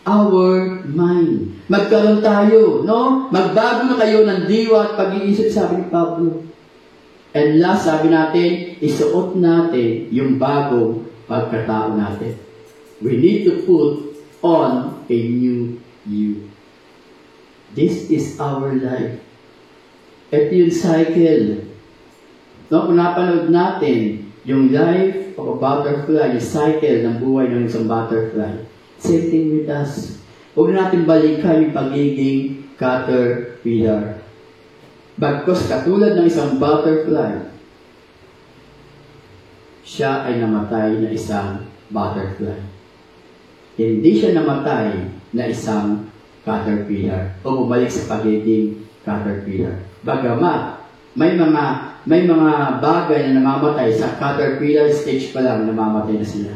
our mind. Magkaroon tayo, no? Magbago na kayo ng diwa at pag-iisip, sabi ni Pablo. And last, sabi natin, isuot natin yung bagong pagkatao natin. We need to put on a new you. This is our life. Ito yung cycle. No, kung napanood natin, yung life of a butterfly, yung cycle ng buhay ng isang butterfly. Same thing with us. Huwag natin balikan yung pagiging caterpillar. Bagkus katulad ng isang butterfly, siya ay namatay na isang butterfly. Hindi siya namatay na isang caterpillar o bumalik sa pagiging caterpillar. Bagamat may mga bagay na namamatay sa caterpillar stage pa lang, namamatay na sila.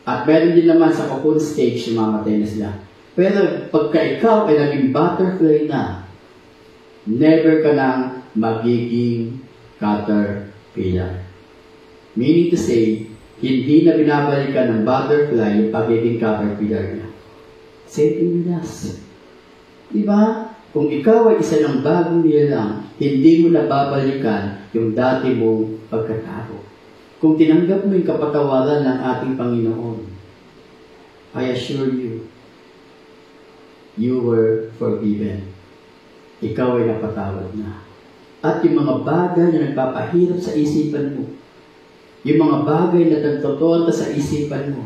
At meron din naman sa cocoon stage, namamatay na sila. Pero pagka ikaw ay naging butterfly na, never ka nang magiging caterpillar. Meaning to say, hindi na binabalikan ng butterfly yung pagiging caterpillar niya. Same thing with us. Diba? Kung ikaw ay isa ng bagong nilalang, hindi mo na babalikan yung dati mong pagkatao. Kung tinanggap mo yung kapatawaran ng ating Panginoon, I assure you, you were forgiven. Ikaw ay napatawad na. At yung mga bagay na nagpapahirap sa isipan mo, yung mga bagay na nagtotonta sa isipan mo,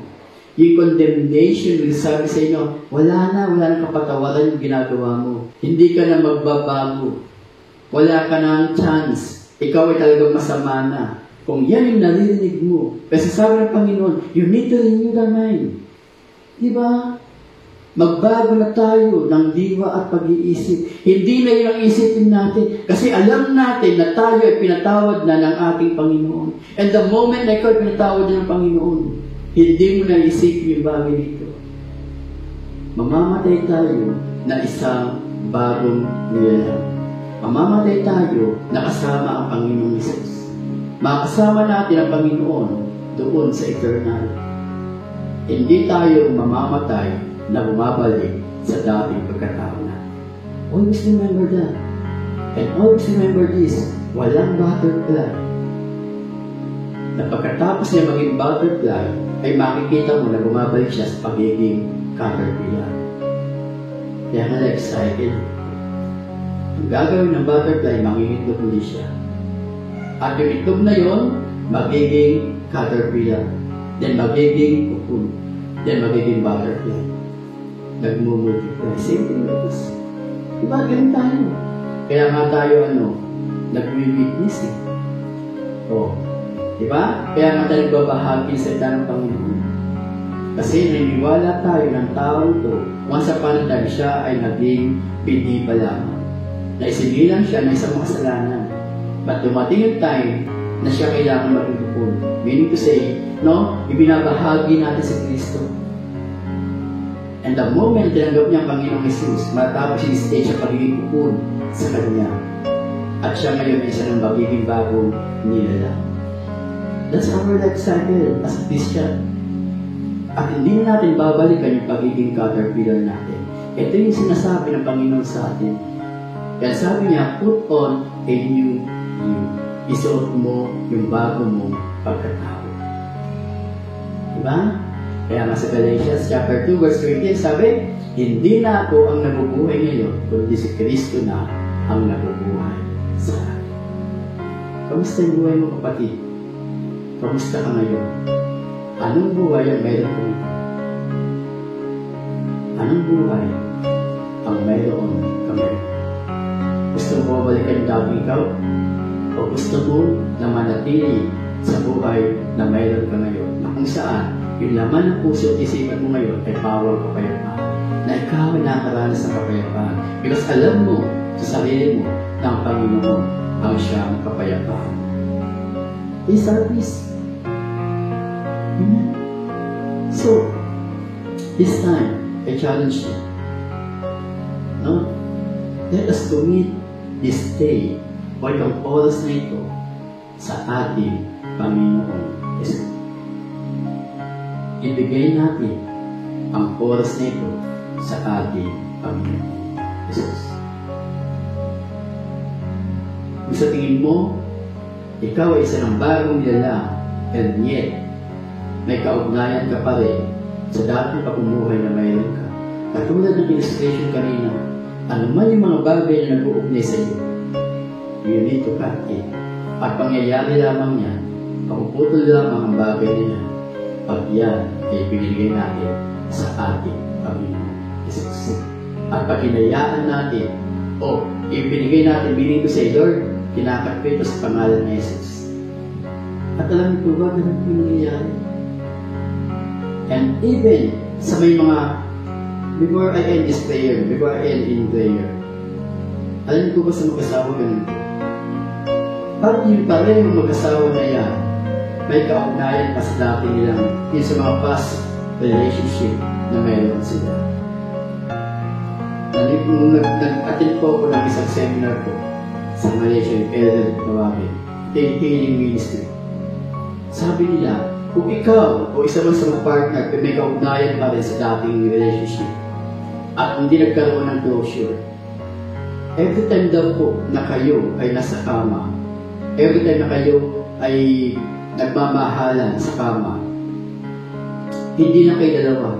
yung condemnation, yung sabi sa inyo, wala nang kapatawaran yung ginagawa mo. Hindi ka na magbabago. Wala ka ng chance. Ikaw ay talagang masama na. Kung yan yung naririnig mo, kasi sabi ng Panginoon, you need to renew the mind. Diba? Magbago na tayo ng diwa at pag-iisip. Hindi na yun ang isipin natin. Kasi alam natin na tayo ay pinatawad na ng ating Panginoon. And the moment na ikaw ay pinatawad na ng Panginoon, hindi mo na isipin yung bagay nito. Mamamatay tayo na isang bagong nilalang. Mamamatay tayo na kasama ang Panginoong Jesus. Makasama natin ang Panginoon doon sa eternal. Hindi tayo mamamatay na bumabalik sa dating pagkatao natin. Always remember that. And always remember this, walang butterfly. Na pagkatapos niya maging butterfly, ay makikita mo na bumabalik siya sa pagiging caterpillar. Kaya nga life cycle. Ang gagawin ng butterfly, mangingitlog ulit siya. At yung itlog na yon, magiging caterpillar. Then magiging cocoon. Then magiging butterfly. Nagmumultiply. Same thing with us. Diba? Ganun tayo. Kaya nga tayo, nag-witness eh. Oh. Diba? Kaya nga tayo nagbabahagi sa ng Panginoon. Kasi naniniwala tayo ng tao ito. Once upon a time, siya ay naging pindi pa lamang. Na isinilang siya na isang makasalanan. But dumating yung time na siya kailangan magpupun. Meaning to say, ibinabahagi natin si Kristo. And the moment tinanggap niya ang Panginoong Jesus, matapos yung stage sa pagiging pupun sa Kanya. At siya ngayon isa ng magiging bagong nilalang. That's our life cycle as a Christian. At hindi na natin babalikan yung pagiging caterpillar natin. Ito yung sinasabi ng Panginoon sa atin. Kaya sabi niya, put on a new you. Isuot mo yung bago mong pagkatao. Diba? Kaya nga sa Galatians chapter 2 verse 20, sabi, hindi na ako ang nabubuhay ngayon, kundi si Kristo na ang nabubuhay sa akin. Kamusta yung buhay mo, kapatid? Kamusta ka ngayon? Anong buhay ang mayroon ko? Anong buhay ang mayroon kami? Gusto mo balikan yung dati ikaw? O gusto mo na manatili sa buhay na mayroon ka ngayon? Na kung saan, yung laman ng puso at isipan mo ngayon ay pawang kapayapaan. Na ikaw ay nakaranas ng kapayapaan. Because alam mo sa sarili mo na ang Panginoon ang siyang kapayapaan. Is our peace. Amen. So, this time, I challenge you. Let us commit this day o yung oras na ito sa ating Panginoong Jesus. ibigay natin ang oras na ito sa ating Panginoon Jesus. Kung sa tingin mo, ikaw ay isa ng bagong nilalang, and yet, may kaugnayan ka pa rin sa dating pamumuhay na mayroon ka. Katulad ng illustration kanina, ano man yung mga bagay na nag-uugnay sa iyo, you need to cut it. At pangyayari lamang yan, mapuputol lamang ang bagay na yan, pag yan ay binigay natin sa ating Panginoon Jesus. At pag hinayaan natin, ibinigay natin, meaning to say, Lord, kinakat ko ito sa pangalan ni Jesus. At alam niyo ba, ganun po yung nangyayari? And even sa may mga, before I end this prayer, before I end in prayer, alam niyo ba sa mag-asawa ganun po? Parang yung parehong mag-asawa na yan, may kaugnayan pa sa dati nilang, yun sa mga past relationship na mayroon sila. Nung nag-attend po ako ng isang seminar ko sa Malaysia, yung Elder Tawagin, Healing Ministry. Sabi nila, kung ikaw o isa man sa mga partner may kaugnayan pa rin sa dating relationship at hindi nagkaroon ng closure, every time daw po na kayo ay nasa kama, every time na kayo ay nagmamahalan sa kama, hindi na kayo dalawa,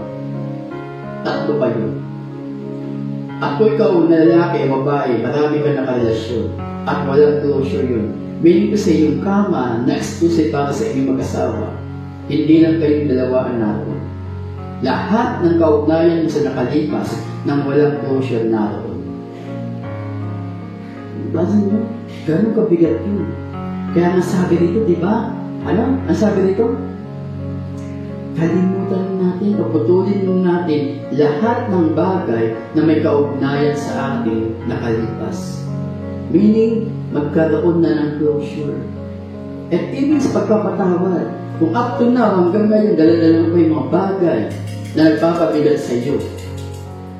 tatlo kayo. At kung ikaw na lalaki, babae, marami ka na karelasyon at walang closure yun. Meaning to say, yung kama na exclusive para sa inyong mag-asawa, hindi lang kayong dalawaan naroon. Lahat ng kaugnayan mo sa nakalipas nang walang closure naroon. Basin mo, gano'ng kabigat yun. Kaya nga sabi dito, di ba? Ano? Ang sabi dito? Kalimutan natin o putulin natin lahat ng bagay na may kaugnayan sa ating nakalipas. Meaning, magkaroon na ng closure. At even sa pagpapatawad, kung up to now, hanggang ngayon, dala-dala mo yung mga bagay na nagpapabigat sa iyo,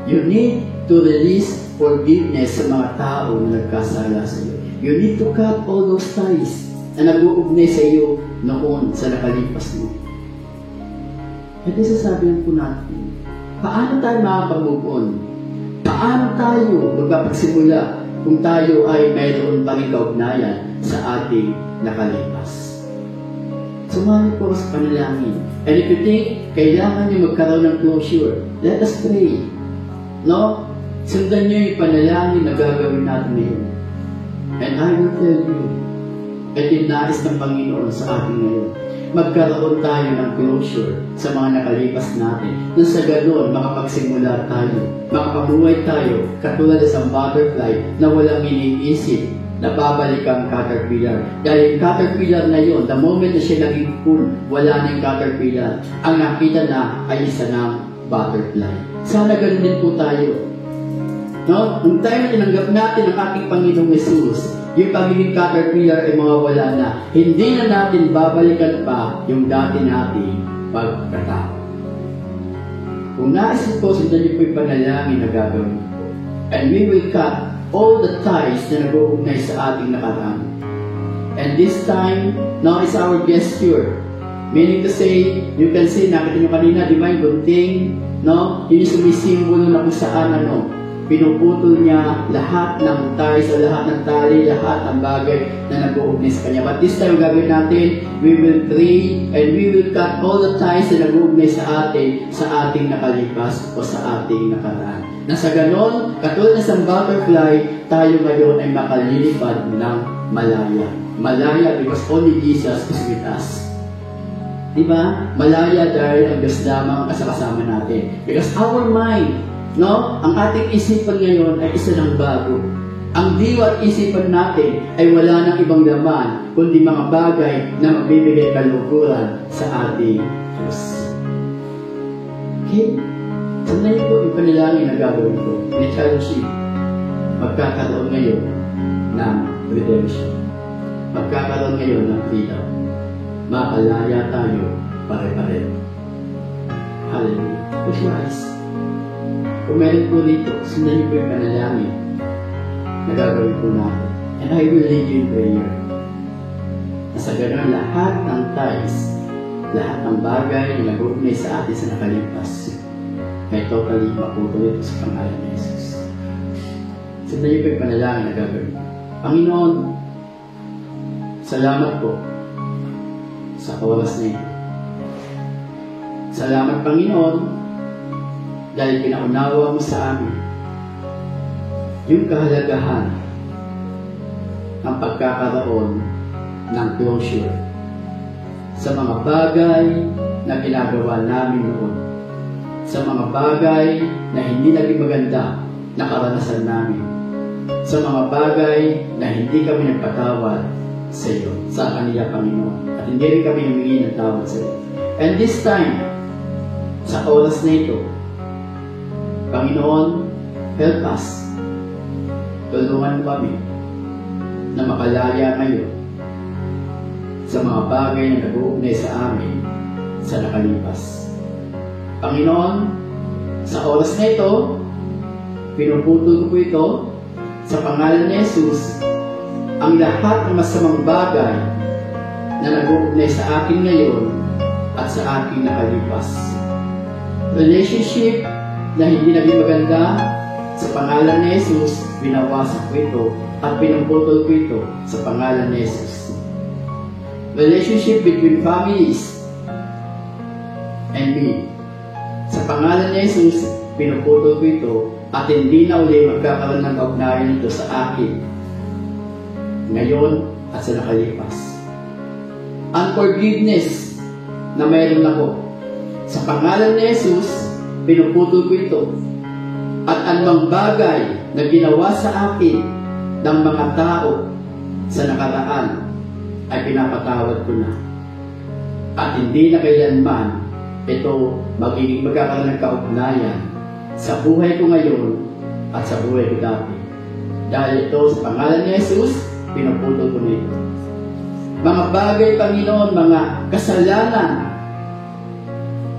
you need to release forgiveness sa mga tao na nagkasala sa iyo. You need to cut all those ties na nag-uugnay sa iyo noon sa nakalipas mo. At isasabihan po natin, paano tayo makapag-move on? Paano tayo magpapagsimula kung tayo ay mayroon pang kaugnayan sa ating nakalipas? Sumali po sa panalangin. And if you think kailangan nyo magkaroon ng closure, let us pray. No? Sundan nyo yung panalangin na gagawin natin ngayon. And I will tell you, at yung nais ng Panginoon sa atin ngayon, magkaroon tayo ng closure sa mga nakalipas natin. Nang sa ganoon, makapagsimula tayo, makapabuhay tayo, katulad sa butterfly na walang iniisip na babalik ang caterpillar. Dahil yung caterpillar na yun, the moment na siya naging full, wala na yung caterpillar. Ang nakita na ay isa ng butterfly. Sana ganun din po tayo. No? Nung tayo na tinanggap natin ang ating Panginoong Jesus, yung pagiging caterpillar ay mawawala na. Hindi na natin babalikan pa yung dati nating pagkatao. Kung naisip ko, sundan niyo po yung panalangin na gagawin ko. And we will cut all the ties na nag-uugnay sa ating nakaraan. And this time, now is our gesture. Meaning to say, you can see, nakita niyo kanina, di ba yung gunting, no? Yun yung sumisimbolo na kung saan, pinuputol niya lahat ng ties, lahat ng tali, lahat ng bagay na nag-uugnay sa kanya. But this time, gagawin natin, we will pray and we will cut all the ties na nag-uugnay sa ating nakalipas o sa ating nakaraan. Na sa ganon, katulad ng isang butterfly, tayo ngayon ay makalilipad ng malaya. Malaya because only Jesus is with us. Diba? Malaya dahil ang Diyos lamang ang kasama natin. Because our mind, no? Ang ating isipan ngayon ay isa ng bago. Ang diwa at isipan natin ay wala nang ibang laman kundi mga bagay na magbibigay kaluguran sa ating Diyos. Okay? Sanay po yung panalangin na gagawin ko. Ni-challenge you. Magkakaroon ngayon ng redemption. Magkakaroon ngayon ng freedom. Makalaya tayo pare-pareho. Hallelujah. Close your eyes. Kung meron po dito, sundan niyo po yung panalangin na gagawin po natin. And I will lead you in prayer. Nasa gano'n lahat ng ties lahat ng bagay na nag-uugnay sa atin sa nakalipas ay totally maputol ito sa pangalan ni Jesus. Sundan niyo po yung panalangin na gagawin. Panginoon, salamat po sa oras na ito. Salamat, Panginoon, dahil pinaunawa mo sa amin yung kahalagahan ng pagkakaroon ng closure sa mga bagay na ginagawa namin noon, sa mga bagay na hindi naging maganda na karanasan namin, sa mga bagay na hindi kami nagpatawad sa iyo, sa kanila, Panginoon, at hindi rin kami humingi ng tawad sa iyo. And this time, sa oras na ito, Panginoon, help us. Tulungan mo kami na makalaya ngayon sa mga bagay na nag-uugnay sa amin sa nakalipas. Panginoon, sa oras na ito, pinuputol ko ito sa pangalan ni Jesus ang lahat ng masamang bagay na nag-uugnay sa akin ngayon at sa aking nakalipas. Relationship na hindi naging maganda, sa pangalan ni Jesus, binawasak ko ito at pinuputol ko ito sa pangalan ni Jesus. Relationship between families and me, sa pangalan ni Jesus, pinuputol ko ito at hindi na uli magkakaroon ng kaugnayan ito sa akin ngayon at sa nakalipas. Unforgiveness na mayroon ako, sa pangalan ni Jesus, pinuputol ko ito. At anumang bagay na ginawa sa akin ng mga tao sa nakaraan ay pinapatawad ko na. At hindi na kailanman ito magiging magkakaroon ng kaugnayan sa buhay ko ngayon at sa buhay ko dati. Dahil ito sa pangalan ni Jesus, pinuputol ko na ito. Mga bagay, Panginoon, mga kasalanan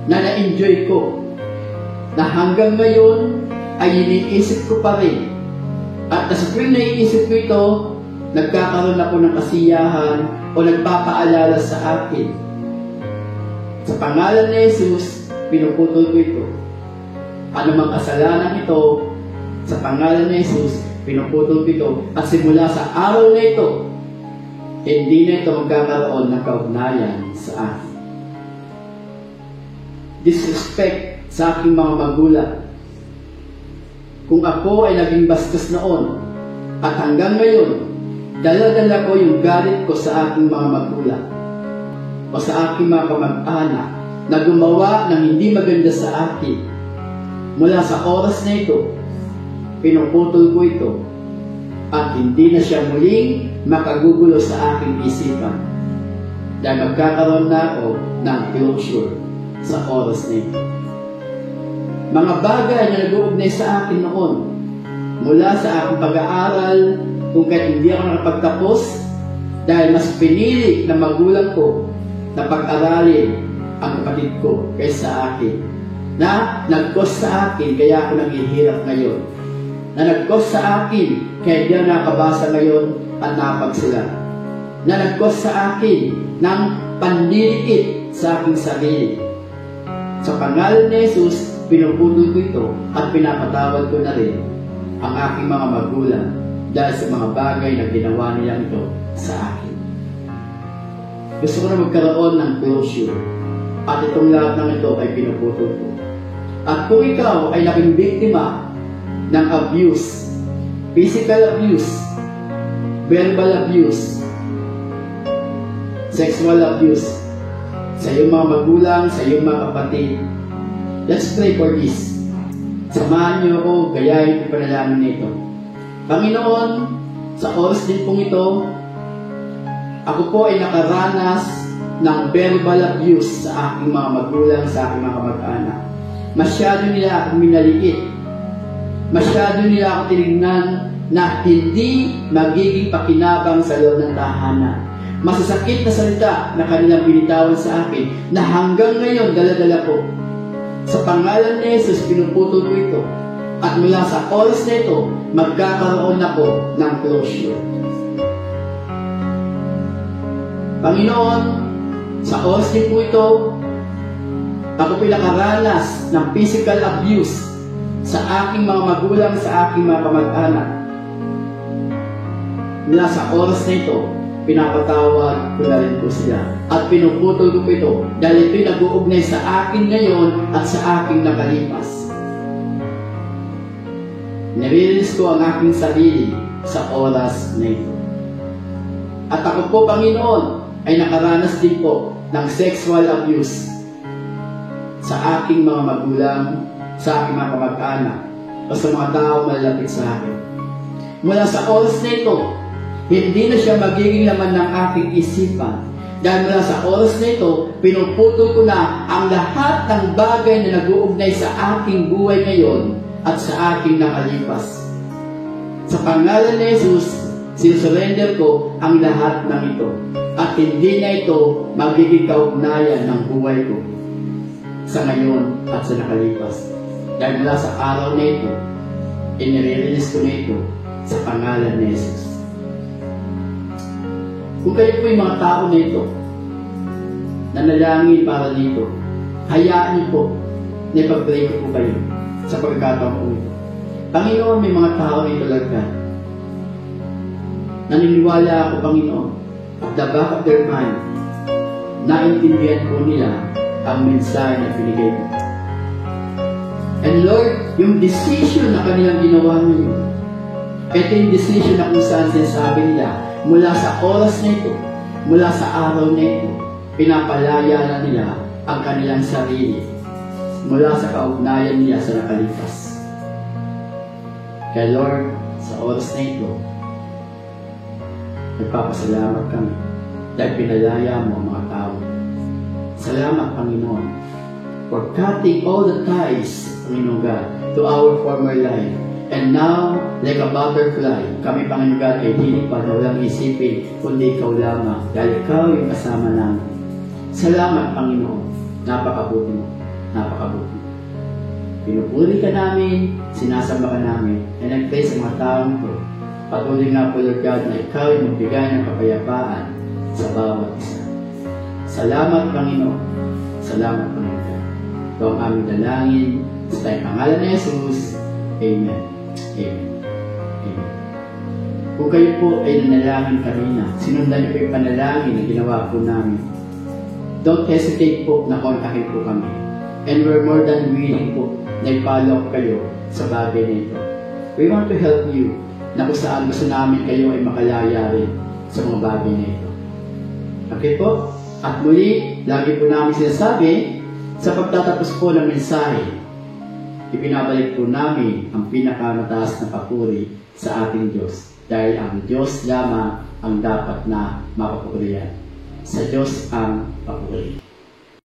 na na-enjoy ko, na hanggang ngayon ay iniisip ko pa rin. At sa tuwing naiisip ko ito, nagkakaroon ako ng kasiyahan o nagpapaalala sa akin. Sa pangalan ni Jesus, pinuputol ko ito. Anumang kasalanan ito, sa pangalan ni Jesus, pinuputol ko ito. At simula sa araw na ito, hindi na ito magkakaroon ng kaugnayan sa akin. Disrespect sa aking mga magulang. Kung ako ay naging bastos noon at hanggang ngayon, dala-dala ko yung galit ko sa aking mga magulang o sa aking mga kamag-anak na gumawa ng hindi maganda sa akin. Mula sa oras na ito, pinuputol ko ito at hindi na siya muling makagugulo sa aking isipan dahil magkakaroon na ako ng closure sa oras na ito. Mga bagay na nag-uugnay sa akin noon, mula sa aking pag-aaral, kung kahit hindi ako nakapagtapos, dahil mas pinili ng magulang ko na pag-aralin ang kapatid ko kaysa sa akin, na nag-cost sa akin, kaya ako naghihirap ngayon, na nag-cost sa akin, kaya hindi ako nakabasa ngayon at nakapagsulat, na nag-cost sa akin ng panlilikit sa aking sarili. Sa pangalan ni Jesus, pinuputol ko ito at pinapatawad ko na rin ang aking mga magulang dahil sa mga bagay na ginawa nila ito sa akin. Gusto ko na magkaroon ng closure at itong lahat ng ito ay pinuputol ko. At kung ikaw ay naging biktima ng abuse, physical abuse, verbal abuse, sexual abuse, sa iyong mga magulang, sa iyong mga kapatid, let's pray for this. Samahan niyo ako, gayahin ko panalangin nito. Panginoon, sa oras din pong ito, ako po ay nakaranas ng verbal abuse sa aking mga magulang, sa aking mga kamag-anak. Masyado nila akong minaliit. Masyado nila akong tinignan na hindi magiging pakinabang sa loob ng tahanan. Masasakit na salita na kanilang binitawan sa akin na hanggang ngayon dala-dala ko. Sa pangalan ni Jesus, pinuputol ko ito. At mula sa oras na ito, magkakaroon ako ng closure. Panginoon, Sa oras din po ito, ako po'y nakaranas ng physical abuse sa aking mga magulang, sa aking mga kamag-anak. Mula sa oras na ito, pinapatawad ko na rin po sila at pinuputol ko po ito dahil ito'y nag-uugnay sa akin ngayon at sa aking nakalipas. Nire-release ko ang aking sarili sa oras na ito. At ako po, Panginoon, ay nakaranas din po ng sexual abuse sa aking mga magulang, sa aking mga kamag-anak, o sa mga tao malalapit sa akin. Mula sa oras na ito, hindi na siya magiging laman ng aking isipan. Dahil mula sa oras na ito, pinuputol ko na ang lahat ng bagay na nag-uugnay sa aking buhay ngayon at sa aking nakalipas. Sa pangalan ni Jesus, sinusurrender ko ang lahat ng ito. At hindi na ito magiging kaugnayan ng buhay ko sa ngayon at sa nakalipas. Dahil mula sa araw na ito, inire-release ko na ito sa pangalan ni Jesus. Kung kayo po yung mga tao na ito, nanalangin para dito, hayaan niyo po na ipag-pray ko po kayo sa pagkakataon po ito. Panginoon, may mga tao na ito talaga. Naniniwala ako, Panginoon, at the back of their mind, naintindihan po nila ang mensahe na pinigay ko. And Lord, yung decision na kanilang ginawa ngayon, ito yung decision na kung saan sinasabi nila, mula sa oras na ito, mula sa araw na ito, pinapalaya na nila ang kanilang sarili mula sa kaugnayan nila sa nakalipas. Kaya Lord, sa oras na ito, nagpapasalamat kami dahil pinalaya mo ang mga tao. Salamat, Panginoon, for cutting all the ties, Panginoon God, to our former life. And now, like a butterfly, kami, Panginoon God, ay hindi pa na walang isipin, kundi ikaw lamang, dahil ikaw yung kasama namin. Salamat, Panginoon. Napakabuti mo. Napakabuti mo. Pinupuri ka namin, sinasamba ka namin, and nag-pray sa mga taong ito. Patuloy nga po, Lord God, na ikaw yung magbigay ng kapayapaan sa bawat isa. Salamat, Panginoon. Salamat, Panginoon God. Ito ang aming dalangin sa pangalan ni Jesus. Amen. Amen. Amen. Kung kayo po ay nanalangin kanina, sinundan niyo po yung panalangin na ginawa po namin, don't hesitate po na kontakin po kami. And we're more than willing po na i-follow kayo sa bagay na ito. We want to help you na kung saan gusto namin kayo ay makalaya rin sa mga bagay na ito. Okay po? At muli, lagi po namin sinasabi, sa pagtatapos po ng mensahe, ipinabalik po namin ang pinakamataas na papuri sa ating Diyos. Dahil ang Diyos lamang ang dapat na mapapurihan. Sa Diyos ang papuri.